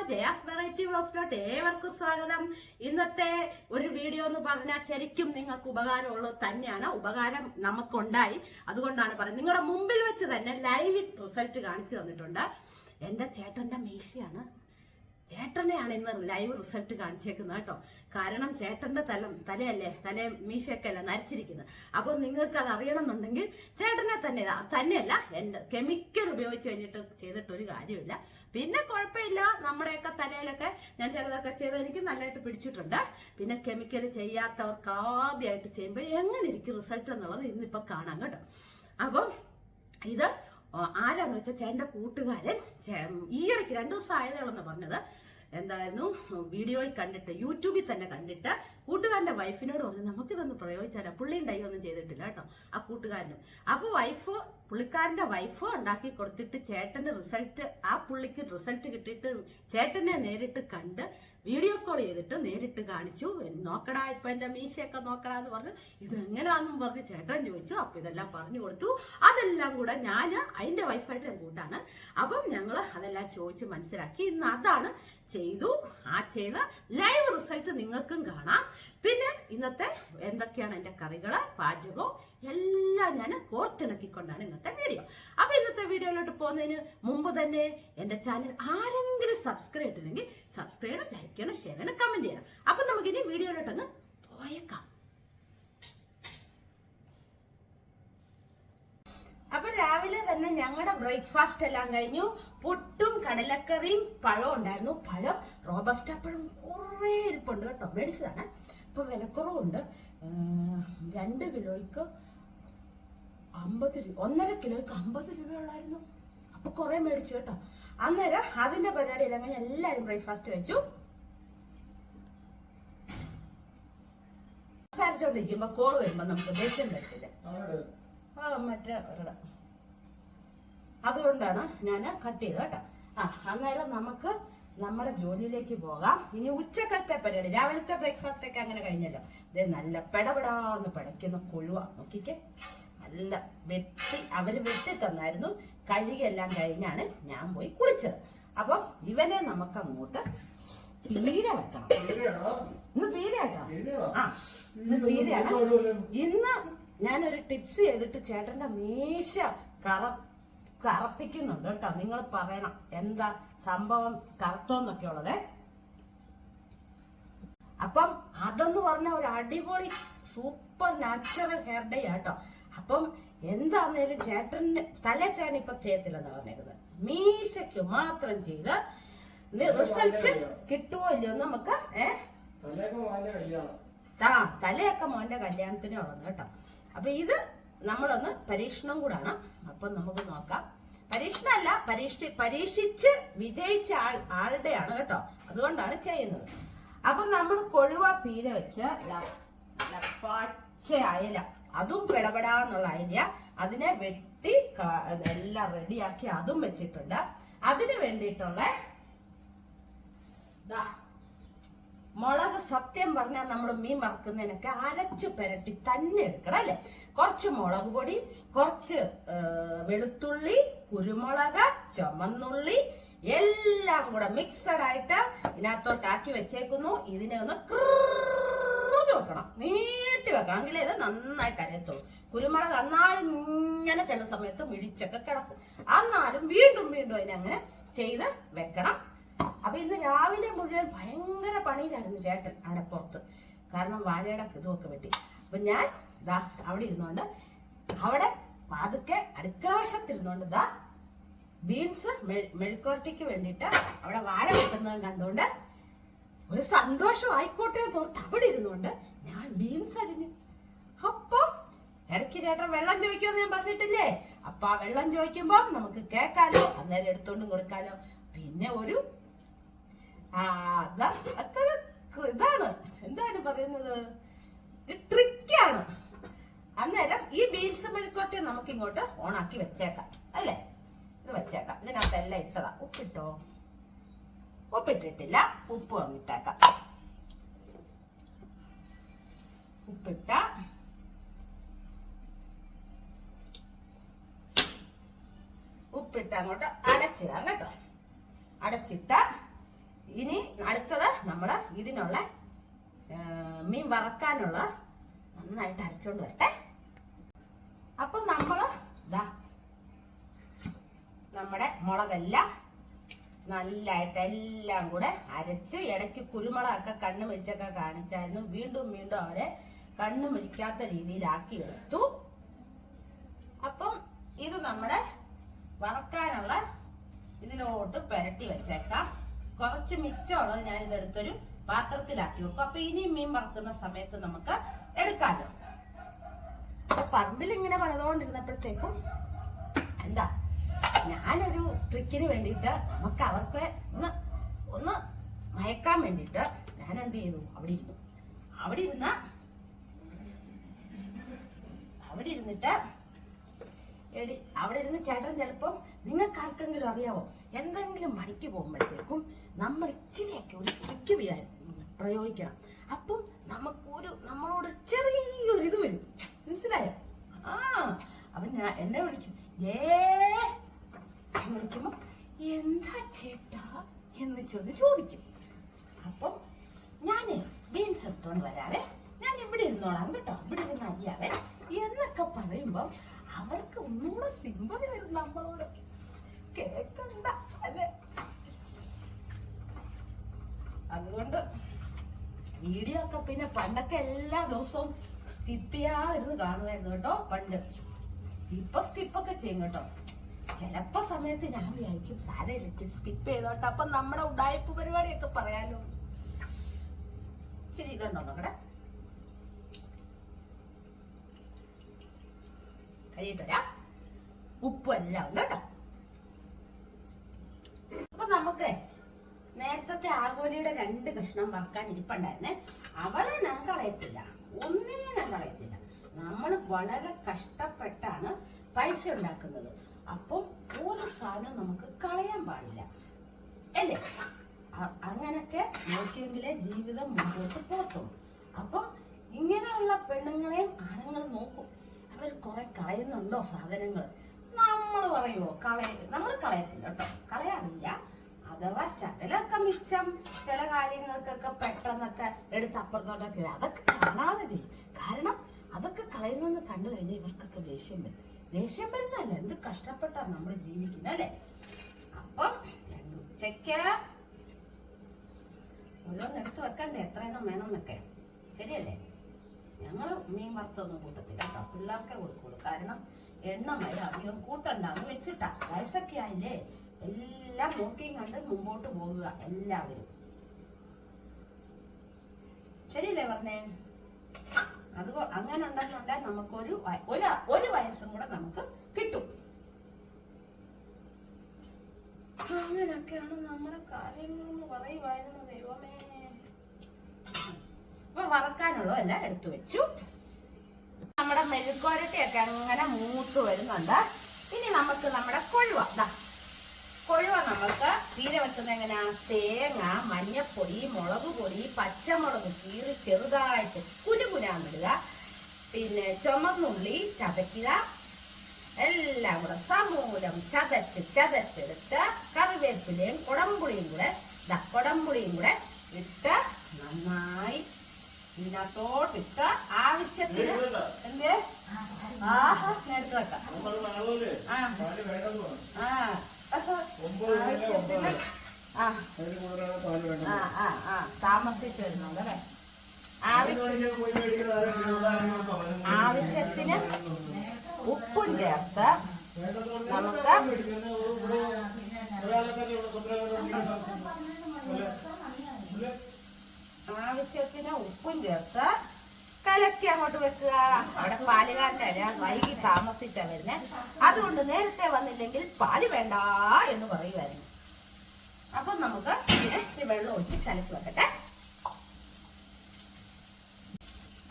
Jaya's variety വ്ലോഗ്സിലോട്ട് ഏവർക്കും സ്വാഗതം. ഇന്നത്തെ ഒരു വീഡിയോ എന്ന് പറഞ്ഞാൽ ശരിക്കും നിങ്ങൾക്ക് ഉപകാരമുള്ളത് തന്നെയാണ്. ഉപകാരം നമുക്കുണ്ടായി, അതുകൊണ്ടാണ് പറയുന്നത്. നിങ്ങളുടെ മുമ്പിൽ വെച്ച് തന്നെ ലൈവ് റിസൾട്ട് കാണിച്ചു തന്നിട്ടുണ്ട്. എൻ്റെ ചേട്ടൻ്റെ മീശയാണ്, ചേട്ടനെയാണ് ഇന്ന് ലൈവ് റിസൾട്ട് കാണിച്ചേക്കുന്നത് കേട്ടോ. കാരണം ചേട്ടൻ്റെ തലയല്ലേ, മീശയൊക്കെ അല്ല നരച്ചിരിക്കുന്നത്. അപ്പോൾ നിങ്ങൾക്ക് അത് അറിയണമെന്നുണ്ടെങ്കിൽ ചേട്ടനെ തന്നെയല്ല, എൻ്റെ കെമിക്കൽ ഉപയോഗിച്ച് കഴിഞ്ഞിട്ട് ചെയ്തിട്ടൊരു കാര്യമില്ല. പിന്നെ കുഴപ്പമില്ല, നമ്മുടെയൊക്കെ തലയിലൊക്കെ ഞാൻ ചിലതൊക്കെ ചെയ്ത് എനിക്ക് നല്ലതായിട്ട് പിടിച്ചിട്ടുണ്ട്. പിന്നെ കെമിക്കൽ ചെയ്യാത്തവർക്ക് ആദ്യമായിട്ട് ചെയ്യുമ്പോൾ എങ്ങനെ ഇരിക്കും റിസൾട്ട് എന്നുള്ളത് ഇന്നിപ്പോൾ കാണാം കേട്ടോ. അപ്പം ഇത് ആരാന്ന് വെച്ചാൽ ചേട്ടൻ്റെ കൂട്ടുകാരൻ ഈയിടയ്ക്ക് 2 ദിവസം ആയതേളെന്ന് പറഞ്ഞത്. എന്തായിരുന്നു, വീഡിയോയിൽ കണ്ടിട്ട്, യൂട്യൂബിൽ തന്നെ കണ്ടിട്ട് കൂട്ടുകാരൻ്റെ വൈഫിനോട് പറഞ്ഞു നമുക്കിതൊന്ന് പ്രയോഗിച്ചാലോ. പുള്ളി ഒന്നും ചെയ്തിട്ടില്ല കേട്ടോ, ആ കൂട്ടുകാരനും. അപ്പോൾ പുള്ളിക്കാരൻ്റെ വൈഫ് ഉണ്ടാക്കി കൊടുത്തിട്ട് ചേട്ടൻ്റെ റിസൾട്ട്, ആ പുള്ളിക്ക് റിസൾട്ട് കിട്ടിയിട്ട് ചേട്ടനെ നേരിട്ട് കണ്ട് വീഡിയോ കോൾ ചെയ്തിട്ട് നേരിട്ട് കാണിച്ചു. നോക്കടാ, ഇപ്പം എൻ്റെ മീശയൊക്കെ നോക്കടാ എന്ന് പറഞ്ഞു. ഇതെങ്ങനെയാണെന്നും പറഞ്ഞ് ചേട്ടൻ ചോദിച്ചു. അപ്പോൾ ഇതെല്ലാം പറഞ്ഞു കൊടുത്തു. അതെല്ലാം കൂടെ ഞാൻ അതിൻ്റെ വൈഫായിട്ട് ഞാൻ കൂട്ടാണ്. അപ്പം ഞങ്ങൾ അതെല്ലാം ചോദിച്ച് മനസ്സിലാക്കി. ഇന്ന് അതാണ് ചെയ്തു. ആ ചെയ്ത ലൈവ് റിസൾട്ട് നിങ്ങൾക്കും കാണാം. പിന്നെ ഇന്നത്തെ എന്തൊക്കെയാണ് എൻ്റെ കറികൾ, പാചകവും എല്ലാം ഞാൻ കോർത്തിണക്കിക്കൊണ്ടാണ് ഇന്നത്തെ വീഡിയോ. അപ്പൊ ഇന്നത്തെ വീഡിയോയിലോട്ട് പോകുന്നതിന് മുമ്പ് തന്നെ എൻ്റെ ചാനൽ ആരെങ്കിലും സബ്സ്ക്രൈബ് ചെയ്തിട്ടുണ്ടെങ്കിൽ സബ്സ്ക്രൈബ് ചെയ്യണം, ലൈക്ക് ചെയ്യണം, ഷെയർ ചെയ്യണം, കമന്റ് ചെയ്യണം. അപ്പൊ നമുക്കിനി വീഡിയോയിലോട്ടങ്ങ് പോയേക്കാം. അപ്പൊ രാവിലെ തന്നെ ഞങ്ങളുടെ ബ്രേക്ക്ഫാസ്റ്റ് എല്ലാം കഴിഞ്ഞു. പുട്ടും കടലക്കറിയും പഴവും ഉണ്ടായിരുന്നു. പഴം റോബസ്റ്റ പഴം കുറേ ഇരിപ്പുണ്ട് കേട്ടോ, മേടിച്ചതാണ്. ഇപ്പൊ വിലക്കുറവുണ്ട്. 2 കിലോയ്ക്ക് 50 രൂപ, 1.5 കിലോയ്ക്ക് 50 രൂപയുള്ളായിരുന്നു. അപ്പൊ കുറെ മേടിച്ചു കേട്ടോ. അന്നേരം അതിന്റെ പരിപാടി എല്ലാം കഴിഞ്ഞ് എല്ലാരും ബ്രേക്ക്ഫാസ്റ്റ് കഴിച്ചു. സംസാരിച്ചോണ്ടിരിക്കുമ്പോ കോള് വരുമ്പോ നമുക്ക് ദേഷ്യം വരത്തില്ല. മറ്റേ ഒരിടം, അതുകൊണ്ടാണ് ഞാൻ കട്ട് ചെയ്തത് കേട്ടോ. അന്നേരം നമുക്ക് നമ്മുടെ ജോലിയിലേക്ക് പോകാം. ഇനി ഉച്ചക്കത്തെ പരിപാടി, രാവിലത്തെ ബ്രേക്ക്ഫാസ്റ്റ് ഒക്കെ അങ്ങനെ കഴിഞ്ഞല്ലോ. ഇത് നല്ല പെടപെടാന്ന് പിടയ്ക്കുന്ന കൊഴുവ നോക്കിക്കേ, നല്ല അവര് വെട്ടി തന്നായിരുന്നു. കഴുകിയെല്ലാം കഴിഞ്ഞാണ് ഞാൻ പോയി കുളിച്ചത്. അപ്പം ഇവനെ നമുക്ക് അങ്ങോട്ട് പീര വെക്കണം. ഇന്ന് പീര കേട്ടോ. ഇന്ന് പീരയാണ്. ഇന്ന് ഞാനൊരു ടിപ്സ് ചെയ്തിട്ട് ചേട്ടന്റെ മീശ കറപ്പിക്കുന്നുണ്ട് കേട്ടോ. നിങ്ങൾ പറയണം എന്താ സംഭവം കറുത്തോന്നൊക്കെ ഉള്ളത്. അപ്പം അതെന്ന് പറഞ്ഞ ഒരു അടിപൊളി സൂപ്പർ നാച്ചുറൽ ഹെയർ ഡേ ആട്ടോ. അപ്പം എന്താന്നേലും ചേട്ടന് ചേട്ടൻ ഇപ്പൊ ചെയ്യത്തില്ലെന്ന് പറഞ്ഞേക്കുന്നത്. മീശയ്ക്ക് മാത്രം ചെയ്ത് റിസൾട്ട് കിട്ടുമോ ഇല്ലയോ നമുക്ക്. തലയൊക്കെ മോന്റെ കല്യാണത്തിനേ ഉള്ളത് കേട്ടോ. അപ്പൊ ഇത് നമ്മളൊന്ന് പരീക്ഷണം കൂടാണ്. അപ്പൊ നമുക്ക് നോക്കാം. പരീക്ഷണമല്ല, പരീക്ഷിച്ച് വിജയിച്ച ആളുടെയാണ് കേട്ടോ, അതുകൊണ്ടാണ് ചെയ്യുന്നത്. അപ്പൊ നമ്മൾ കൊഴുവ പീര വെച്ച് പച്ച അയല, അതും പെടപെടാന്നുള്ള അയല, അതിനെ വെട്ടി എല്ലാം റെഡിയാക്കി അതും വെച്ചിട്ടുണ്ട്. അതിന് വേണ്ടിയിട്ടുള്ള മുളക് സത്യം പറഞ്ഞാൽ നമ്മൾ മീൻ വറുക്കുന്നതിനൊക്കെ അരച്ച് പെരട്ടി തന്നെ എടുക്കണം അല്ലെ. കുറച്ച് മുളക് പൊടി, കുറച്ച് വെളുത്തുള്ളി, കുരുമുളക്, ചുമന്നുള്ളി എല്ലാം കൂടെ മിക്സഡ് ആയിട്ട് ഇതിനകത്തോട്ടാക്കി വെച്ചേക്കുന്നു. ഇതിനെ ഒന്ന് വെക്കണം, നീട്ടി വെക്കണം, എങ്കിലേ ഇത് നന്നായിട്ട് അരയത്തുള്ളൂ. കുരുമുളക് എന്നാലും ഇങ്ങനെ ചില സമയത്ത് മിഴിച്ചൊക്കെ കിടക്കും. എന്നാലും വീണ്ടും അതിനെ അങ്ങനെ ചെയ്ത് വെക്കണം. അപ്പൊ ഇന്ന് രാവിലെ മുഴുവൻ ഭയങ്കര പണിയിലായിരുന്നു ചേട്ടൻ അവിടെ പുറത്ത്. കാരണം വാഴയുടെ ഇതുമൊക്കെ വെട്ടി. അപ്പൊ ഞാൻ അവിടെ ഇരുന്നോണ്ട്, അവിടെ പതുക്കെ അടുക്കള വശത്തിരുന്നോണ്ട് ബീൻസ് മെഴുക്കുവരട്ടിക്ക് വേണ്ടിയിട്ട് അവിടെ വാഴ വെട്ടുന്നത് കണ്ടുകൊണ്ട് ഒരു സന്തോഷം ആയിക്കോട്ടെ തോർത്ത് അവിടെ ഇരുന്നുകൊണ്ട് ഞാൻ ബീൻസ് അരിഞ്ഞു. അപ്പം ഇടയ്ക്ക് ചേട്ടൻ വെള്ളം ചോദിക്കുമെന്ന് ഞാൻ പറഞ്ഞിട്ടില്ലേ. അപ്പൊ ആ വെള്ളം ചോദിക്കുമ്പോ നമുക്ക് കേൾക്കാലോ, അന്നേരം എടുത്തോണ്ടും കൊടുക്കാലോ. പിന്നെ ഒരു ഇതാണ്, എന്താണ് പറയുന്നത്, ട്രിക്കാണ്. അന്നേരം ഈ ബീൻസ് മെഴുക്കോട്ടെ നമുക്ക് ഇങ്ങോട്ട് ഓണാക്കി വെച്ചേക്കാം അല്ലേ. ഇത് വെച്ചേക്കാം. ഇതിനകത്ത് എല്ലാം ഇട്ടതാ. ഉപ്പിട്ടോ? ഉപ്പിട്ടിട്ടില്ല. ഉപ്പ് ഇട്ടേക്കാം. ഉപ്പിട്ട് അങ്ങോട്ട് അടച്ചിടാം കേട്ടോ. അടച്ചിട്ട ഇനി അടുത്തത് നമ്മൾ ഇതിനുള്ള മീൻ വറക്കാനുള്ള നന്നായിട്ട് അരച്ചോണ്ട് വരട്ടെ. അപ്പൊ നമ്മള് ഇതാ നമ്മുടെ മുളകെല്ലാം നല്ലതായിട്ട് എല്ലാം കൂടെ അരച്ച്, ഇടയ്ക്ക് കുരുമുളകൊക്കെ കണ്ണു മിഴിച്ചൊക്കെ കാണിച്ചായിരുന്നു. വീണ്ടും വീണ്ടും അവരെ കണ്ണു മിഴിക്കാത്ത രീതിയിലാക്കി എടുത്തു. അപ്പം ഇത് നമ്മുടെ വറക്കാനുള്ള ഇതിലോട്ട് പുരട്ടി വെച്ചേക്കാം. കുറച്ച് മിച്ചമുള്ളത് ഞാൻ ഇതെടുത്തൊരു പാത്രത്തിലാക്കി വെക്കും. അപ്പൊ ഇനി മീൻ വറക്കുന്ന സമയത്ത് നമുക്ക് എടുക്കാമല്ലോ. അപ്പൊ പറമ്പിൽ ഇങ്ങനെ പണിതുകൊണ്ടിരുന്നപ്പോഴത്തേക്കും എന്താ ഞാനൊരു ട്രിക്കിന് വേണ്ടിയിട്ട് നമുക്ക് അവർക്ക് ഒന്ന് മയക്കാൻ വേണ്ടിയിട്ട് ഞാൻ എന്ത് ചെയ്തു, അവിടെ ഇരുന്ന് ചേട്ടൻ ചിലപ്പം നിങ്ങൾക്ക് ആർക്കെങ്കിലും അറിയാവോ, എന്തെങ്കിലും മണിക്ക് പോകുമ്പോഴത്തേക്കും നമ്മൾ ഇച്ചിരിയൊക്കെ ഒരു ട്രിക്ക് പ്രയോഗിക്കണം. അപ്പം നമ്മളോട് ചെറിയൊരു ഇത് വരും, മനസ്സിലായോ? അവൻ എന്നെ വിളിക്കും, വിളിക്കുമ്പോ എന്താ ചേട്ടാ എന്ന് ചോദിക്കും. അപ്പം ഞാന് ബീൻസ് എടുത്തോണ്ട് വരാവേ, ഞാൻ ഇവിടെ ഇരുന്നോളാം കേട്ടോ, ഇവിടെ ഇരുന്ന് അറിയാവേ എന്നൊക്കെ പറയുമ്പം അവർക്ക് ഒന്നുകൂടെ സിമ്പതി വരും നമ്മളോട്. കേക്കണ്ട അല്ലേ? അതുകൊണ്ട് വീഡിയോ ഒക്കെ പിന്നെ പണ്ടൊക്കെ എല്ലാ ദിവസവും സ്കിപ്പ് ചെയ്യാതിരുന്ന് കാണുമായിരുന്നു കേട്ടോ പണ്ട്. ഇപ്പൊ സ്കിപ്പൊക്കെ ചെയ്യും കേട്ടോ. ചിലപ്പോ സമയത്ത് ഞാൻ വിചാരിക്കും സാരമില്ല സ്കിപ്പ് ചെയ്തോട്ടെ, അപ്പൊ നമ്മുടെ ഉഡായിപ്പ് പരിപാടിയൊക്കെ പറയാലോ. ശരി, ഇതുണ്ടോ നോക്കടെ, കഴിയിട്ടൊരാ ഉപ്പും എല്ലാം ഉണ്ട് കേട്ടോ. അപ്പൊ നമുക്ക് നേരത്തെ ആഗോലിയുടെ 2 കഷ്ണം വറക്കാൻ ഇരിപ്പുണ്ടായിരുന്നേ. അവളെ ഞാൻ കളയത്തില്ല, ഒന്നിനെ ഞാൻ കളയത്തില്ല. നമ്മൾ വളരെ കഷ്ടപ്പെട്ടാണ് പൈസ ഉണ്ടാക്കുന്നത്. അപ്പം ഒരു സാധനം നമുക്ക് കളയാൻ പാടില്ല അല്ലേ? അങ്ങനൊക്കെ നോക്കിയെങ്കിലേ ജീവിതം മുമ്പോട്ട് പോത്തും. അപ്പം ഇങ്ങനെയുള്ള പെണ്ണുങ്ങളെയും ആണുങ്ങൾ നോക്കും. അവർ കുറെ കളയുന്നുണ്ടോ സാധനങ്ങൾ? നമ്മൾ പറയുമോ നമ്മൾ കളയത്തില്ല കേട്ടോ, കളയാറില്ല. അഥവാ ശകലൊക്കെ മിച്ചം ചില കാര്യങ്ങൾക്കൊക്കെ പെട്ടെന്നൊക്കെ എടുത്ത് അപ്പുറത്തോട്ടൊക്കെ അതൊക്കെ കാണാതെ ചെയ്യും. കാരണം അതൊക്കെ കളയുന്നെന്ന് കണ്ടു കഴിഞ്ഞാൽ ഇവർക്കൊക്കെ ദേഷ്യം വരും. ദേഷ്യം വരുന്നല്ല, എന്ത് കഷ്ടപ്പെട്ടാ നമ്മൾ ജീവിക്കുന്നത് അല്ലേ? അപ്പം ഉച്ചയ്ക്ക് ഓരോന്ന് എടുത്ത് വെക്കണ്ടേ, എത്ര എണ്ണം വേണമെന്നൊക്കെ, ശരിയല്ലേ? ഞങ്ങള് മീൻ വറുത്തൊന്നും കൂട്ടത്തില്ല കേട്ടോ, പിള്ളേർക്കേ കൊടുക്കുള്ളൂ. കാരണം എണ്ണം വരെ അധികം കൂട്ടണ്ടാന്ന് വെച്ചിട്ടാ. വയസ്സൊക്കെ ആയില്ലേ, എല്ലാം നോക്കിയും കണ്ട് മുമ്പോട്ട് പോകുക എല്ലാവരും, ശരിയല്ലേ പറഞ്ഞേ? അങ്ങനെ ഉണ്ടെന്നുണ്ടെങ്കിൽ നമുക്ക് ഒരു വയസ്സും കൂടെ നമുക്ക് കിട്ടും. അങ്ങനെയൊക്കെയാണ് നമ്മുടെ കാര്യങ്ങൾ എന്ന് പറയുമായിരുന്നു. ദൈവമേ, ഇപ്പൊ വറക്കാനുള്ളൂ എല്ലാം എടുത്തു വെച്ചു. നമ്മുടെ മെഴുക്കുവരട്ടിയൊക്കെ അങ്ങനെ മൂത്ത് വരുന്നുണ്ട്. ഇനി നമുക്ക് നമ്മുടെ കൊഴുവ നമ്മൾക്ക് തീരെ വെക്കുന്നത് എങ്ങനെയാ? തേങ്ങ, മഞ്ഞപ്പൊടി, മുളക് പൊടി, പച്ചമുളക് കീറി ചെറുതായിട്ട് കുനുകുനാന്നിടുക, പിന്നെ ചുമന്നുള്ളി ചതയ്ക്കുക, എല്ലാം കൂടെ സമൂലം ചതച്ചെടുത്ത് കറിവേപ്പിലയും കുടംപുളിയും കൂടെ ഇട്ട് നന്നായി ഇതിനകത്തോട്ടിട്ട് ആവശ്യത്തിന് എന്തേ നേരത്തെ വെക്കാം. താമസിച്ചു വരുന്നുണ്ട് അല്ലേ? ആവശ്യത്തിന് ഉപ്പും ചേർത്ത് നമുക്ക് കലക്കി അങ്ങോട്ട് വെക്കുക. അവിടെ പാലുകാരൻ്റെ വൈകി താമസിച്ചാ വരുന്നേ, അതുകൊണ്ട് നേരത്തെ വന്നില്ലെങ്കിൽ പാല് വേണ്ട എന്ന് പറയുമായിരുന്നു. അപ്പൊ നമുക്ക് ഇച്ചിരി വെള്ളം ഒഴിച്ച് കലക്കി വെക്കട്ടെ.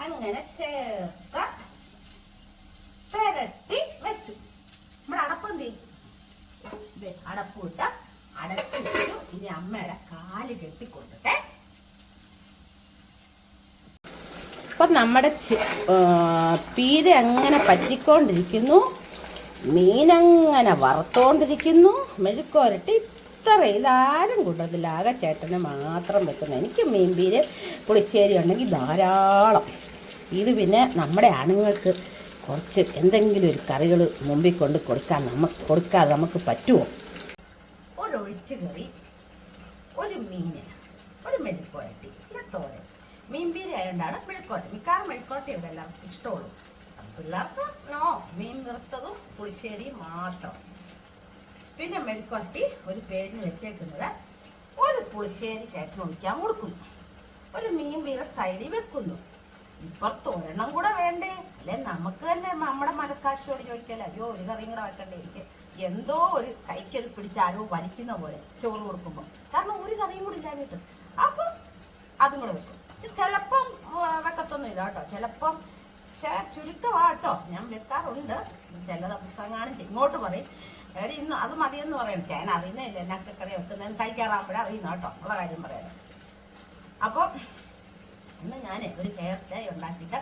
അങ്ങനെ ചേർത്ത് പെരട്ടി വെച്ചു. നമ്മുടെ അടപ്പെന്ത് അടപ്പിട്ട് അടച്ചു വെച്ചു. ഇനി അമ്മയുടെ കാല് കെട്ടിക്കൊണ്ടിട്ടെ. അപ്പൊ നമ്മുടെ പീര അങ്ങനെ പറ്റിക്കൊണ്ടിരിക്കുന്നു, മീനങ്ങനെ വറുത്തോണ്ടിരിക്കുന്നു, മെഴുക്കുവരട്ടി ഇതാരും കൂട്ടത്തില്ല, ആകെ ചേട്ടന് മാത്രം വെക്കുന്നത്. എനിക്ക് മീൻപീര് പുളിശ്ശേരി ഉണ്ടെങ്കിൽ ധാരാളം. ഇത് പിന്നെ നമ്മുടെ ആണുങ്ങൾക്ക് കുറച്ച് എന്തെങ്കിലും ഒരു കറികൾ മുമ്പിൽ കൊണ്ട് കൊടുക്കാതെ നമുക്ക് പറ്റുമോ? ഒരൊഴിച്ച് കറി, ഒരു മീൻ, ഒരു മെഴുക്കുവരട്ടി, പിന്നെ തോരൻ. മീൻപീരി ആയതുകൊണ്ടാണ് മെഴുക്കുവരട്ടി. മിക്കവാറും മെഴുക്കുവരട്ടി ഇവിടെ എല്ലാവർക്കും ഇഷ്ടമുള്ളൂ. പിള്ളേർക്ക് മീൻ വറുത്തതും പുളിശ്ശേരി മാത്രം. പിന്നെ മെഴുക്കുവരട്ടി ഒരു പേരിന് വെച്ചേക്കുന്നത്. ഒരു പുളിശ്ശേരി ചേട്ടന് ഒഴിക്കാൻ കൊടുക്കുന്നു. ഒരു മീൻപീര സൈഡിൽ വെക്കുന്നു. ഇപ്പുറത്തൊരെണ്ണം കൂടെ വേണ്ടേ? അല്ലെ നമുക്ക് തന്നെ നമ്മുടെ മനസ്സാക്ഷിയോട് ചോദിക്കല്ലേ, അയ്യോ ഒരു കറിയും കൂടെ വെക്കണ്ടേ? എനിക്ക് എന്തോ ഒരു കൈക്കത് പിടിച്ചാരോ വലിക്കുന്ന പോലെ ചോറ് കൊടുക്കുമ്പോൾ. കാരണം ഒരു കറിയും കൂടി ഇല്ലാഞ്ഞിട്ട് അപ്പം അതും കൂടെ വെക്കും. ചിലപ്പം വെക്കത്തൊന്നുമില്ല കേട്ടോ, ചിലപ്പം ചുരുക്കമാട്ടോ ഞാൻ വെക്കാറുണ്ട്. ചില ദിവസങ്ങാനും ഇങ്ങോട്ട് പറയും, എവിടെ ഇന്ന് അത് മതിയെന്ന് പറയണം. ചേന അറിയുന്നില്ല എന്നൊക്കെ കറി വെക്കുന്നതിന് കഴിക്കാറാകുമ്പോഴേ അറിയുന്ന കേട്ടോ, ഉള്ള കാര്യം പറയാം. അപ്പം ഇന്ന് ഞാൻ ഒരു ഹെയർ ഡേ ഉണ്ടാക്കിയിട്ട്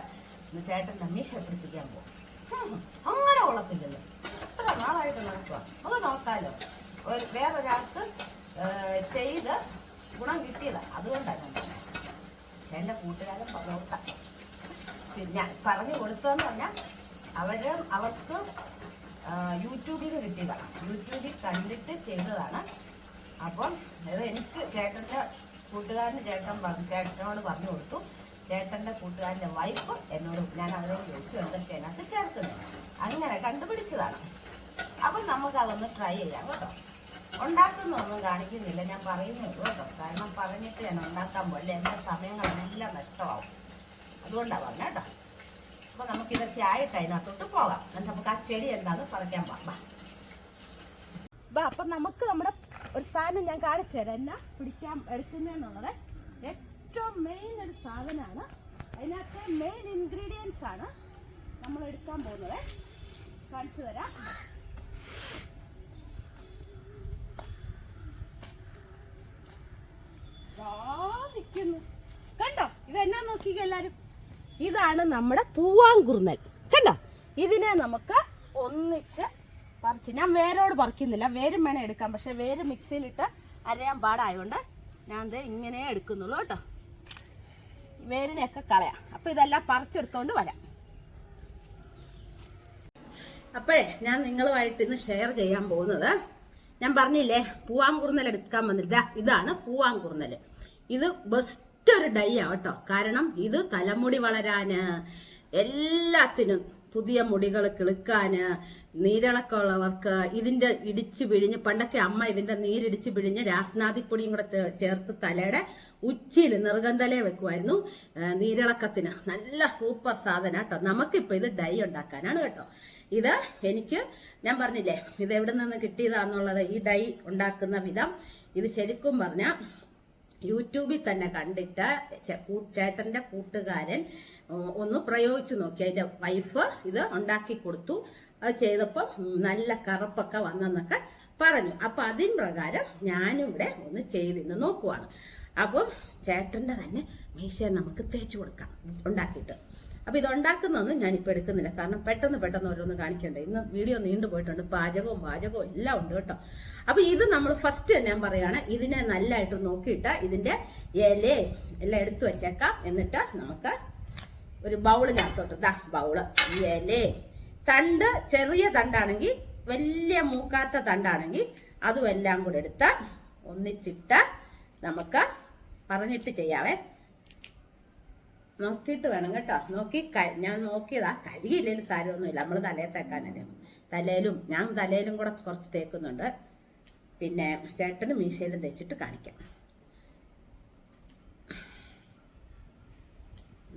ഇന്ന് ചേട്ടൻ്റെ മീശ പിടിപ്പിക്കാൻ പോകും. അങ്ങനെ കൊള്ളത്തില്ലല്ലോ, എത്ര നാളായിട്ട് നടക്കുക. നമുക്ക് നോക്കാമല്ലോ, വേറൊരാൾക്ക് ചെയ്ത് ഗുണം കിട്ടിയതാണ്. അതുകൊണ്ടാണ് ഞാൻ എൻ്റെ കൂട്ടുകാരൻ നോക്കാം. പിന്നെ പറഞ്ഞു കൊടുത്തതെന്ന് പറഞ്ഞാൽ അവർക്ക് യൂട്യൂബിൽ നിന്ന് കിട്ടിയതാണ്. യൂട്യൂബിൽ കണ്ടിട്ട് ചെയ്തതാണ്. അപ്പം അത് എനിക്ക് ചേട്ടൻ്റെ കൂട്ടുകാരന് ചേട്ടനോട് പറഞ്ഞു കൊടുത്തു. ചേട്ടൻ്റെ കൂട്ടുകാരൻ്റെ വൈഫ് എന്നോട്, ഞാൻ അവരോട് ചോദിച്ചു എന്തൊക്കെ അതിനകത്ത് ചേർക്കുന്നത്. അങ്ങനെ കണ്ടുപിടിച്ചതാണ്. അപ്പം നമുക്കതൊന്ന് ട്രൈ ചെയ്യാം കേട്ടോ. ഉണ്ടാക്കുന്നൊന്നും കാണിക്കുന്നില്ല, ഞാൻ പറയുന്നുള്ളൂ കേട്ടോ. കാരണം പറഞ്ഞിട്ട് ഞാൻ ഉണ്ടാക്കാൻ പോലെ എൻ്റെ സമയങ്ങളെല്ലാം നഷ്ടമാവും. അതുകൊണ്ടാണ് പറഞ്ഞത് കേട്ടോ. അപ്പോൾ നമുക്കിതൊക്കെ ആയിട്ട് അതിനകത്തോട്ട് പോകാം. എന്നിട്ട് നമുക്ക് ആ ചെടി എന്താണെന്ന് പറിക്കാൻ പോകാം. അപ്പം നമുക്ക് നമ്മുടെ ഒരു സാധനം ഞാൻ കാണിച്ചു തരാം, എന്നാ പിടിക്കാൻ എടുക്കുന്നതെന്നുള്ളത്. ഏറ്റവും മെയിൻ ഒരു സാധനമാണ്. അതിനകത്ത് മെയിൻ ഇൻഗ്രീഡിയൻസ് ആണ് നമ്മൾ എടുക്കാൻ പോകുന്നത്. കാണിച്ചു തരാം. നിൽക്കുന്നു കണ്ടോ? ഇതെന്നാ നോക്കിക്കോ എല്ലാരും. ഇതാണ് നമ്മുടെ പൂവാങ്കുറുന്നൽ. കണ്ടോ? ഇതിനെ നമുക്ക് ഒന്നിച്ച് പറിച്ച്, ഞാൻ വേരോട് പറിക്കുന്നില്ല, വേരും വേണം എടുക്കാം. പക്ഷെ വേര് മിക്സിയിലിട്ട് അരയാൻ പാടായതുകൊണ്ട് ഞാൻ ഇങ്ങനെ എടുക്കുന്നുള്ളൂ കേട്ടോ. വേരിനെയൊക്കെ കളയാം. അപ്പൊ ഇതെല്ലാം പറിച്ചെടുത്തോണ്ട് വരാം. അപ്പോഴേ ഞാൻ നിങ്ങളുമായിട്ട് ഇന്ന് ഷെയർ ചെയ്യാൻ പോകുന്നത്, ഞാൻ പറഞ്ഞില്ലേ പൂവാങ്കുറുന്നൽ എടുക്കാൻ വന്നില്ല, ഇതാണ് പൂവാങ്കുറുന്നൽ. ഇത് ബെസ്റ്റ് ഒരു ഡൈ ആട്ടോ. കാരണം ഇത് തലമുടി വളരാന്, എല്ലാത്തിനും, പുതിയ മുടികൾ കിളുക്കാന്, നീരിളക്കമുള്ളവർക്ക് ഇതിന്റെ ഇടിച്ചു പിഴിഞ്ഞ്, പണ്ടൊക്കെ അമ്മ ഇതിന്റെ നീരിടിച്ച് പിഴിഞ്ഞ് രാസ്നാദിപ്പൊടിയും കൂടെ ചേർത്ത് തലയുടെ ഉച്ചിയിൽ നെറുകന്തലേ വെക്കുമായിരുന്നു. നീരിളക്കത്തിന് നല്ല സൂപ്പർ സാധനം കേട്ടോ. നമുക്കിപ്പോൾ ഇത് ഡൈ ഉണ്ടാക്കാനാണ് കേട്ടോ. ഇത് എനിക്ക്, ഞാൻ പറഞ്ഞില്ലേ ഇത് എവിടെ നിന്ന് കിട്ടിയതാന്നുള്ളത്. ഈ ഡൈ ഉണ്ടാക്കുന്ന വിധം ഇത് ശരിക്കും പറഞ്ഞാൽ യൂട്യൂബിൽ തന്നെ കണ്ടിട്ട് ചേട്ടൻ്റെ കൂട്ടുകാരൻ ഒന്ന് പ്രയോഗിച്ച് നോക്കി. അതിൻ്റെ വൈഫ് ഇത് ഉണ്ടാക്കി കൊടുത്തു. അത് ചെയ്തപ്പോൾ നല്ല കറുപ്പൊക്കെ വന്നെന്നൊക്കെ പറഞ്ഞു. അപ്പം അതിന് പ്രകാരം ഞാനും ഇവിടെ ഒന്ന് ചെയ്തിന്ന് നോക്കുവാണ്. അപ്പം ചേട്ടൻ്റെ തന്നെ മീശയെ നമുക്ക് തേച്ച് കൊടുക്കാം ഉണ്ടാക്കിയിട്ട്. അപ്പം ഇതുണ്ടാക്കുന്നതൊന്നും ഞാനിപ്പോൾ എടുക്കുന്നില്ല, കാരണം പെട്ടെന്ന് ഓരോന്ന് കാണിക്കണ്ടേ. ഇന്ന് വീഡിയോ നീണ്ടു പോയിട്ടുണ്ട്. പാചകവും എല്ലാം ഉണ്ട് കേട്ടോ. അപ്പം ഇത് നമ്മൾ ഫസ്റ്റ് ഞാൻ പറയുകയാണ്, ഇതിനെ നല്ലതായിട്ട് നോക്കിയിട്ട് ഇതിൻ്റെ ഇല എല്ലാം എടുത്തു വെച്ചേക്കാം. എന്നിട്ട് നമുക്ക് ഒരു ബൗളിനകത്തോട്ട്, ബൗള്, ഇല, തണ്ട്, ചെറിയ തണ്ടാണെങ്കിൽ, വലിയ മൂക്കാത്ത തണ്ടാണെങ്കിൽ അതും എല്ലാം കൂടെ എടുത്ത് ഒന്നിച്ചിട്ട് നമുക്ക് പറഞ്ഞിട്ട് ചെയ്യാവേ. നോക്കിയിട്ട് വേണം കേട്ടോ. ഞാൻ നോക്കിയതാ, കഴുകിയില്ലെങ്കിലും സാരമൊന്നുമില്ല, നമ്മൾ തലയിൽ തേക്കാനല്ലേ. ഞാൻ തലയിലും കൂടെ കുറച്ച് തേക്കുന്നുണ്ട്. പിന്നെ ചേട്ടന് മീശയിലും തേച്ചിട്ട് കാണിക്കാം.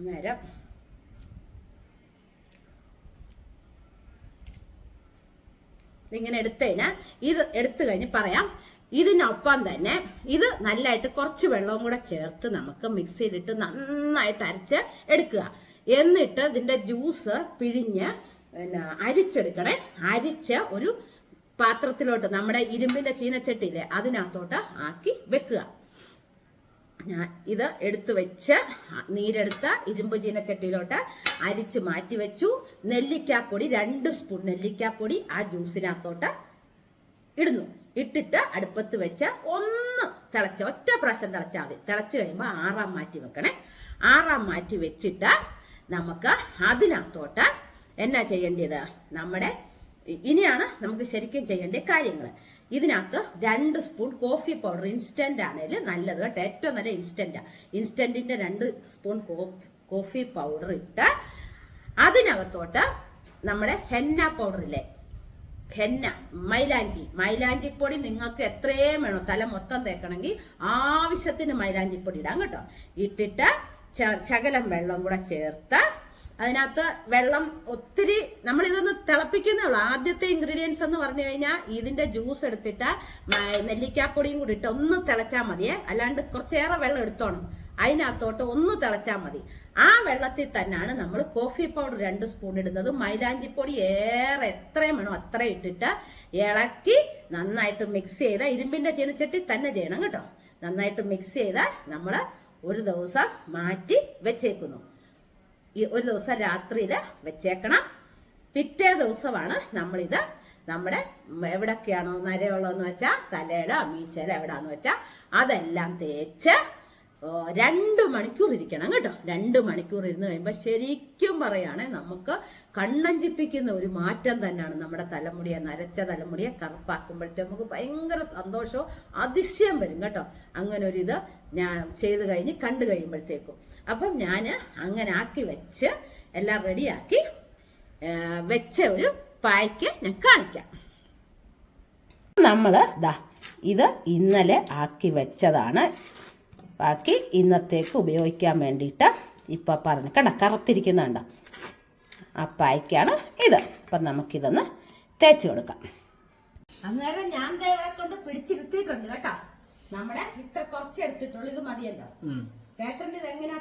നേരം ഇങ്ങനെ എടുത്തതിന് ഇത് എടുത്തു കഴിഞ്ഞ് പറയാം. ഇതിനൊപ്പം തന്നെ ഇത് നല്ലതായിട്ട് കുറച്ച് വെള്ളവും കൂടെ ചേർത്ത് നമുക്ക് മിക്സിയിലിട്ട് നന്നായിട്ട് അരച്ച് എടുക്കുക. എന്നിട്ട് ഇതിൻ്റെ ജ്യൂസ് പിഴിഞ്ഞ് അരിച്ചെടുക്കണേ. അരിച്ച് ഒരു പാത്രത്തിലോട്ട്, നമ്മുടെ ഇരുമ്പിൻ്റെ ചീനച്ചട്ടിയില്ലേ അതിനകത്തോട്ട് ആക്കി വെക്കുക. ഞാൻ ഇത് എടുത്തു വെച്ച് നീരെടുത്ത ഇരുമ്പ് ചീനച്ചട്ടിയിലോട്ട് അരിച്ച് മാറ്റി വെച്ചു. നെല്ലിക്കാപ്പൊടി 2 സ്പൂൺ നെല്ലിക്കാപ്പൊടി ആ ജ്യൂസിനകത്തോട്ട് ഇടുന്നു. ഇട്ടിട്ട് അടുപ്പത്ത് വെച്ച് ഒന്ന് തിളച്ച് ഒറ്റ പ്രാവശ്യം തിളച്ചാൽ മതി. തിളച്ച് കഴിയുമ്പോൾ ആറാം മാറ്റി വെക്കണേ. ആറാം മാറ്റി വെച്ചിട്ട് നമുക്ക് അതിനകത്തോട്ട് എന്നാ ചെയ്യേണ്ടത്, നമ്മുടെ ഇനിയാണ് നമുക്ക് ശരിക്കും ചെയ്യേണ്ട കാര്യങ്ങൾ. ഇതിനകത്ത് 2 സ്പൂൺ കോഫി പൗഡർ, ഇൻസ്റ്റന്റ് ആണെങ്കിൽ നല്ലത് കേട്ടോ, ഏറ്റവും നല്ല ഇൻസ്റ്റന്റിന്റെ 2 സ്പൂൺ കോഫി പൗഡർ ഇട്ട് അതിനകത്തോട്ട് നമ്മുടെ ഹെന്ന പൗഡറില്ലേ, ഹെന്ന മൈലാഞ്ചിപ്പൊടി നിങ്ങൾക്ക് എത്രയും വേണോ, തല മൊത്തം തേക്കണമെങ്കിൽ ആവശ്യത്തിന് മൈലാഞ്ചിപ്പൊടി ഇടാം കേട്ടോ. ഇട്ടിട്ട് ശകലം വെള്ളം കൂടെ ചേർത്ത് അതിനകത്ത് വെള്ളം ഒത്തിരി നമ്മൾ ഇതൊന്ന് തിളപ്പിക്കുന്നേ ഉള്ളൂ. ആദ്യത്തെ ഇൻഗ്രീഡിയൻസ് എന്ന് പറഞ്ഞു കഴിഞ്ഞാൽ ഇതിന്റെ ജ്യൂസ് എടുത്തിട്ട് നെല്ലിക്കാപ്പൊടിയും കൂടി ഇട്ട് ഒന്ന് തിളച്ചാൽ മതിയേ, അല്ലാണ്ട് കുറച്ചേറെ വെള്ളം എടുത്തോണം. അതിനകത്തോട്ട് ഒന്ന് തിളച്ചാൽ മതി. ആ വെള്ളത്തിൽ തന്നെയാണ് നമ്മൾ കോഫി പൗഡർ 2 സ്പൂൺ ഇടുന്നത്. മൈലാഞ്ചിപ്പൊടി ഏറെ എത്രയും വേണോ അത്രയും ഇട്ടിട്ട് ഇളക്കി നന്നായിട്ട് മിക്സ് ചെയ്ത് ഇരുമ്പിന്റെ ചീനച്ചട്ടി തന്നെ ചെയ്യണം കേട്ടോ. നന്നായിട്ട് മിക്സ് ചെയ്ത് നമ്മൾ ഒരു ദിവസം മാറ്റി വെച്ചേക്കുന്നു. ഒരു ദിവസം രാത്രിയിൽ വെച്ചേക്കണം. പിറ്റേ ദിവസമാണ് നമ്മളിത് നമ്മുടെ എവിടൊക്കെയാണോ നരയുള്ളതെന്ന് വെച്ചാൽ തലയുടെ മീശയിൽ എവിടാന്ന് വെച്ചാൽ അതെല്ലാം തേച്ച് 2 മണിക്കൂർ ഇരിക്കണം കേട്ടോ. 2 മണിക്കൂർ ഇരുന്ന് കഴിയുമ്പോൾ ശരിക്കും പറയുകയാണെങ്കിൽ നമുക്ക് കണ്ണഞ്ചിപ്പിക്കുന്ന ഒരു മാറ്റം തന്നെയാണ്. നമ്മുടെ തലമുടിയെ, നരച്ച തലമുടിയെ കറുപ്പാക്കുമ്പോഴത്തേക്ക് നമുക്ക് ഭയങ്കര സന്തോഷവും അതിശയം വരും കേട്ടോ. അങ്ങനെ ഒരു ഇത് ഞാൻ ചെയ്ത് കഴിഞ്ഞ് കണ്ടു കഴിയുമ്പോഴത്തേക്കും. അപ്പം ഞാൻ അങ്ങനെ ആക്കി വെച്ച് എല്ലാം റെഡിയാക്കി വെച്ച ഒരു പായ്ക്ക് ഞാൻ കാണിക്കാം. നമ്മൾ ഇത് ഇന്നലെ ആക്കി വെച്ചതാണ്. ബാക്കി ഇന്നത്തേക്ക് ഉപയോഗിക്കാൻ വേണ്ടിയിട്ട് ഇപ്പം പറഞ്ഞു കണ്ട കറുത്തിരിക്കുന്നുണ്ട്. ആ പായ്ക്കാണ് ഇത്. അപ്പം നമുക്കിതൊന്ന് തേച്ച് കൊടുക്കാം. അന്നേരം ഞാൻ ഇവിടെ കൊണ്ട് പിടിച്ചിരുത്തിയിട്ടുണ്ട് കേട്ടോ. നമ്മുടെ ഇത്ര കുറച്ച് എടുത്തിട്ടുള്ളൂ, ഇത് മതിയല്ലോ. ചേട്ടൻ്റെ ഇത് എങ്ങനെയാ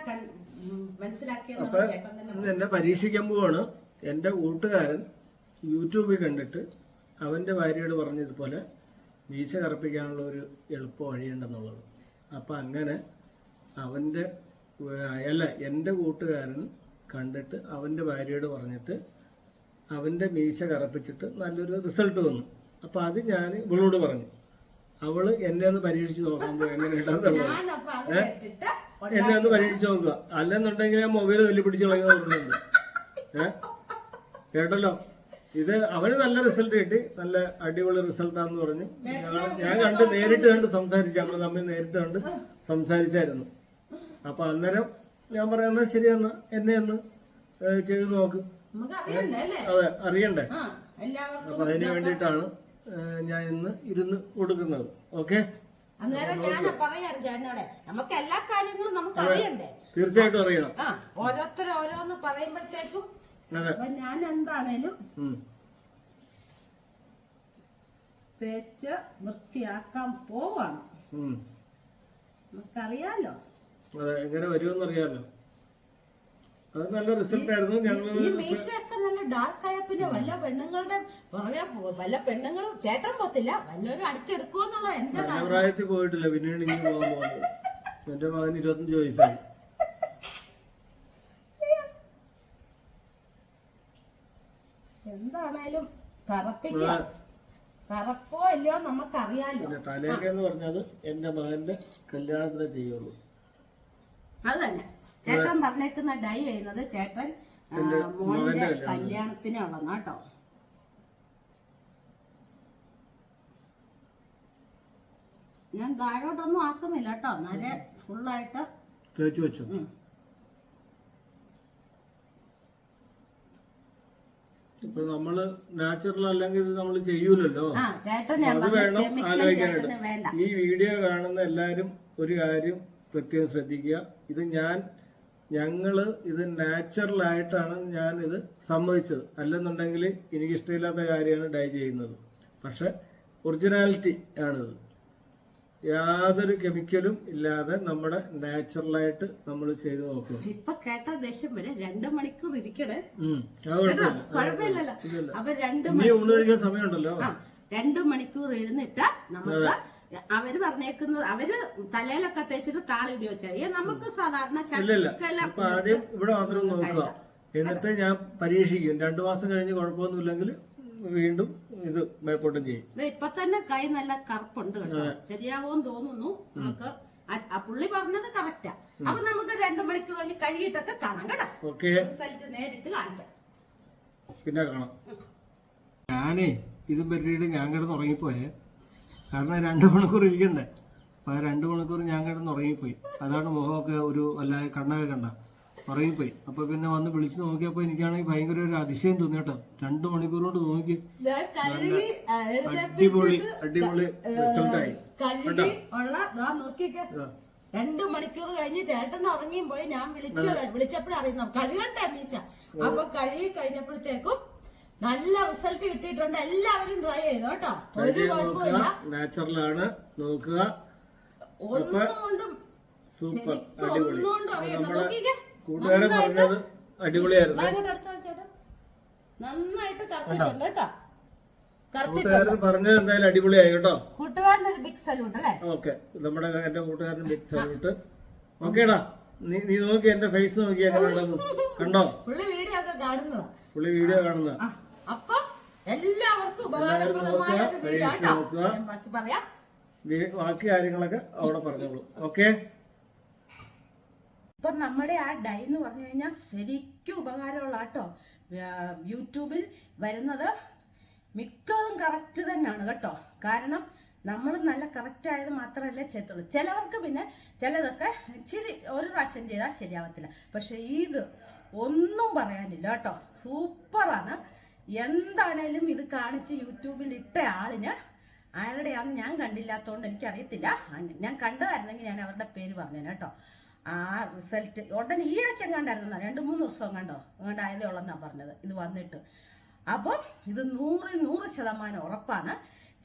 മനസ്സിലാക്കിയത്? ചേട്ടൻ തന്നെ എന്നെ പരീക്ഷിക്കാൻ പോവാണ്. എൻ്റെ കൂട്ടുകാരൻ യൂട്യൂബിൽ കണ്ടിട്ട് അവൻ്റെ ഭാര്യയോട് പറഞ്ഞതുപോലെ മീശ കറുപ്പിക്കാനുള്ള ഒരു എളുപ്പ വഴിയുണ്ടെന്നുള്ളത്. അപ്പം അങ്ങനെ എൻ്റെ കൂട്ടുകാരൻ കണ്ടിട്ട് അവൻ്റെ ഭാര്യയോട് പറഞ്ഞിട്ട് അവൻ്റെ മീശ കറപ്പിച്ചിട്ട് നല്ലൊരു റിസൾട്ട് വന്നു. അപ്പം അത് ഞാൻ ഇവളോട് പറഞ്ഞു. അവള് എന്നെ ഒന്ന് പരീക്ഷിച്ച് നോക്കാൻ പോയി എങ്ങനെയുണ്ടെന്നുള്ളത്. എന്നെ ഒന്ന് പരീക്ഷിച്ച് നോക്കുക, അല്ലെന്നുണ്ടെങ്കിൽ ഞാൻ മൊബൈൽ തല്ലി പിടിച്ച് കളയുന്നുണ്ട്. കേട്ടല്ലോ, ഇത് അവന് നല്ല റിസൾട്ട് കിട്ടി, നല്ല അടിപൊളി റിസൾട്ടാന്ന് പറഞ്ഞു. ഞാൻ നേരിട്ട് കണ്ട് സംസാരിച്ചു, നമ്മൾ തമ്മിൽ നേരിട്ട് കണ്ട് സംസാരിച്ചായിരുന്നു. അപ്പൊ അന്നേരം ഞാൻ പറയുന്നത് ശരിയെന്നാ എന്നെ ഒന്ന് ചെയ്ത് നോക്ക്. അതെ, അറിയണ്ടേ. അപ്പൊ അതിന് വേണ്ടിയിട്ടാണ് ഞാൻ ഇന്ന് ഇരുന്ന് കൊടുക്കുന്നത്. ഓക്കെ, നമുക്ക് എല്ലാ കാര്യങ്ങളും നമുക്ക് അറിയണ്ടേ? തീർച്ചയായിട്ടും അറിയണം. ഓരോരുത്തർ ഓരോന്ന് പറയുമ്പോഴത്തേക്കും ഞാൻ എന്താണേലും തേച്ച് വൃത്തിയാക്കാൻ പോവാണ്. നമുക്കറിയാലോ എങ്ങനെ വരുമെന്ന് അറിയാലോ. അത് നല്ല റിസൾട്ട് ആയിരുന്നു. ഈ മീശയൊക്കെ നല്ല ഡാർക്ക് ആയ പിന്നെ വല്ല പെണ്ണുങ്ങളുടെ പുറകെ വല്ല പെണ്ണുങ്ങളും ചേട്ടൻ പോത്തില്ല, വല്ലവരും അടിച്ചെടുക്കുമെന്നുള്ള എന്റെ പ്രായത്തിൽ പോയിട്ടില്ല, പിന്നീട് ഇനി പോകാൻ പോകുന്നത്. എന്റെ മകൻ 25 വയസ്സായി. എന്താണേലും കറപ്പോ ഇല്ലയോ നമുക്കറിയാലോ. തലേക്ക എന്ന് പറഞ്ഞത് എന്റെ മകന്റെ കല്യാണത്തിനെ ചെയ്യുള്ളൂ. അത് തന്നെ ചേട്ടൻ പറഞ്ഞേക്കുന്ന ഡൈ ചെയ്യുന്നത് ചേട്ടൻ മോന്റെ കല്യാണത്തിനെ ഉള്ളതാണ് കേട്ടോ. ഞാൻ താഴോട്ടൊന്നും ആക്കുന്നില്ല കേട്ടോ, നല്ല ഫുള്ളായിട്ട് തേച്ച് വെച്ചു. ഇപ്പൊ നമ്മള് നാച്ചുറൽ അല്ലെങ്കിൽ ഇത് ചെയ്യൂലല്ലോ. അത് വേണം ആലോചിക്കാനായിട്ട്. ഈ വീഡിയോ കാണുന്ന എല്ലാരും ഒരു കാര്യം പ്രത്യേകം ശ്രദ്ധിക്കുക. ഇത് ഞങ്ങള് ഇത് നാച്ചുറലായിട്ടാണ് ഞാൻ ഇത് സമ്മതിച്ചത്. അല്ലെന്നുണ്ടെങ്കിൽ എനിക്ക് ഇഷ്ടമില്ലാത്ത കാര്യമാണ് ഡൈ ചെയ്യുന്നത്. പക്ഷെ ഒറിജിനാലിറ്റി ആണിത്. യാതൊരു കെമിക്കലും ഇല്ലാതെ നമ്മുടെ നാച്ചുറലായിട്ട് നമ്മൾ ചെയ്ത് നോക്കുക. ഇപ്പൊ കേട്ട ദേശം വരെ 2 മണിക്കൂർ ഇരിക്കണേ. കുഴപ്പമില്ലല്ലോ. ഇനി ഊണ് കഴിക്കാൻ സമയമുണ്ടല്ലോ. 2 മണിക്കൂർ ഇരുന്നിട്ട് നമുക്ക് അവര് പറഞ്ഞേക്കുന്നത്, അവര് തലയിലൊക്കെ തേച്ചിട്ട് താളി ഉപയോഗിച്ചാൽ നമുക്ക് സാധാരണ ആദ്യം ഇവിടെ മാത്രം നോക്കുക, എന്നിട്ട് ഞാൻ പരീക്ഷിക്കും. 2 മാസം കഴിഞ്ഞ് കുഴപ്പമൊന്നുമില്ലെങ്കിൽ വീണ്ടും ഇത് മേപ്പോട്ടും ചെയ്യും. ഇപ്പൊ തന്നെ കൈ നല്ല കറുപ്പുണ്ട് കേട്ടോ. ശരിയാവോന്ന് തോന്നുന്നു. നമുക്ക് ആ പുള്ളി പറഞ്ഞത് കറക്റ്റാ. അപ്പൊ നമുക്ക് 2 മണിക്കൂർ കഴിഞ്ഞ് കഴുകിയിട്ടൊക്കെ കാണാം കേട്ടോ. റിസൾട്ട് നേരിട്ട് കാണിക്കാം. പിന്നെ കാണാം. ഞാനേ ഇതും പറ്റിയിട്ട് ഞാൻ കിടന്ന് ഉറങ്ങിപ്പോയേ. കാരണം 2 മണിക്കൂർ ഇരിക്കണ്ടേ. അപ്പൊ ആ 2 മണിക്കൂർ ഞാൻ കിടന്ന് ഉറങ്ങിപ്പോയി. അതാണ് മുഖമൊക്കെ ഒരു വല്ലാതെ കണ്ണൊക്കെ കണ്ട ഉറങ്ങിപ്പോയി. അപ്പൊ പിന്നെ വന്ന് വിളിച്ചു നോക്കിയപ്പോ എനിക്കാണെങ്കിൽ ഭയങ്കര ഒരു അതിശയം തോന്നി കേട്ടോ. 2 മണിക്കൂർ കൊണ്ട് നോക്കി അടിപൊളി റിസൾട്ടായി. 2 മണിക്കൂർ കഴിഞ്ഞ് ചേട്ടൻ ഉറങ്ങിയും പോയി. ഞാൻ വിളിച്ചപ്പോഴും അറിയുന്നു കഴുകണ്ടേ മീശ. അപ്പൊ കഴുകി കഴിഞ്ഞപ്പോഴത്തേക്കും നല്ല റിസൾട്ട് കിട്ടിയിട്ടുണ്ട്. എല്ലാവരും ട്രൈ ചെയ്തോ കേട്ടോ. ഒരു കുഴപ്പമില്ല. നാച്ചുറലാണ്. നോക്കുക. ഒന്നും കൊണ്ടും ശരിക്കും ഒന്നും കൊണ്ടും അറിയണ്ട. നോക്കിക്കേ കൂട്ടുകാരൻ പറഞ്ഞത് അടിപൊളിയായിരുന്നു. നന്നായിട്ട് കറുത്തിട്ടുണ്ട് കേട്ടോ. കൂട്ടുകാരൻ പറഞ്ഞത് എന്തായാലും അടിപൊളിയായി കേട്ടോ. കൂട്ടുകാരന് ഒരു ബിഗ് സല്യൂട്ട് അല്ലേ. ഓക്കെ, നമ്മുടെ എന്റെ കൂട്ടുകാരന് ബിഗ് സല്യൂട്ട്. ഓക്കേടാ, നീ നോക്കി എന്റെ ഫേസ് നോക്കി എങ്ങനെ കണ്ടോ. പുള്ളി വീഡിയോ ഒക്കെ കാണുന്നതാ. പുള്ളി വീഡിയോ കാണുന്നതാ. അപ്പൊ എല്ലാവർക്കും ഉപകാരപ്രദമായ ഒരു വീഡിയോ കേട്ടോ. ബാക്കി പറയാം. ബാക്കി കാര്യങ്ങളൊക്കെ അവിടെ പറഞ്ഞോളൂ. ഓക്കെ. ഇപ്പൊ നമ്മുടെ ആ ഡൈ എന്ന് പറഞ്ഞു കഴിഞ്ഞാൽ ശരിക്കും ഉപകാരമുള്ള കേട്ടോ. യൂട്യൂബിൽ വരുന്നത് മിക്കതും കറക്റ്റ് തന്നെയാണ് കേട്ടോ. കാരണം നമ്മൾ നല്ല കറക്റ്റ് ആയത് മാത്രമല്ല ചെയ്യത്തുള്ളൂ. ചിലവർക്ക് പിന്നെ ചിലതൊക്കെ ഇച്ചിരി ഒരു പ്രാവശ്യം ചെയ്താൽ ശരിയാവത്തില്ല. പക്ഷെ ഇത് ഒന്നും പറയാനില്ല കേട്ടോ. സൂപ്പറാണ്. എന്താണേലും ഇത് കാണിച്ച് യൂട്യൂബിൽ ഇട്ട ആളിന് ആരുടെയാണെന്ന് ഞാൻ കണ്ടില്ലാത്തതുകൊണ്ട് എനിക്കറിയത്തില്ല. ഞാൻ കണ്ടതായിരുന്നെങ്കിൽ ഞാൻ അവരുടെ പേര് പറഞ്ഞേനെ കേട്ടോ. ആ റിസൾട്ട് ഉടനെ ഈയിടയ്ക്ക് എങ്ങാണ്ടായിരുന്നു 2-3 ദിവസം കണ്ടോ എങ്ങാണ്ടായതേ ഉള്ളെന്നാണ് പറഞ്ഞത് ഇത് വന്നിട്ട്. അപ്പം ഇത് 100% ഉറപ്പാണ്.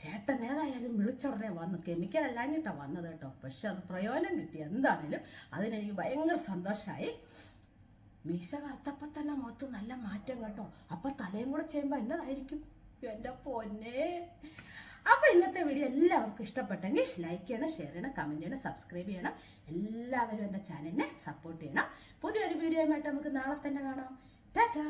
ചേട്ടൻ ഏതായാലും വിളിച്ചുടനെ വന്നു. കെമിക്കൽ അല്ലാഞ്ഞിട്ടാണ് വന്നത് കേട്ടോ. പക്ഷെ അത് പ്രയോജനം കിട്ടി. എന്താണേലും അതിനെനിക്ക് ഭയങ്കര സന്തോഷമായി. മീശ കറുത്തപ്പോൾ തന്നെ മൊത്തം നല്ല മാറ്റം കേട്ടോ. അപ്പം തലയും കൂടെ ചെയ്യുമ്പോൾ എന്നതായിരിക്കും എൻ്റെ പൊന്നെ. അപ്പോൾ ഇന്നത്തെ വീഡിയോ എല്ലാവർക്കും ഇഷ്ടപ്പെട്ടെങ്കിൽ ലൈക്ക് ചെയ്യണം, ഷെയർ ചെയ്യണം, കമൻറ്റ് ചെയ്യണം, സബ്സ്ക്രൈബ് ചെയ്യണം. എല്ലാവരും എൻ്റെ ചാനലിനെ സപ്പോർട്ട് ചെയ്യണം. പുതിയൊരു വീഡിയോയുമായിട്ട് നമുക്ക് നാളെ തന്നെ കാണാം. ടാറ്റാ.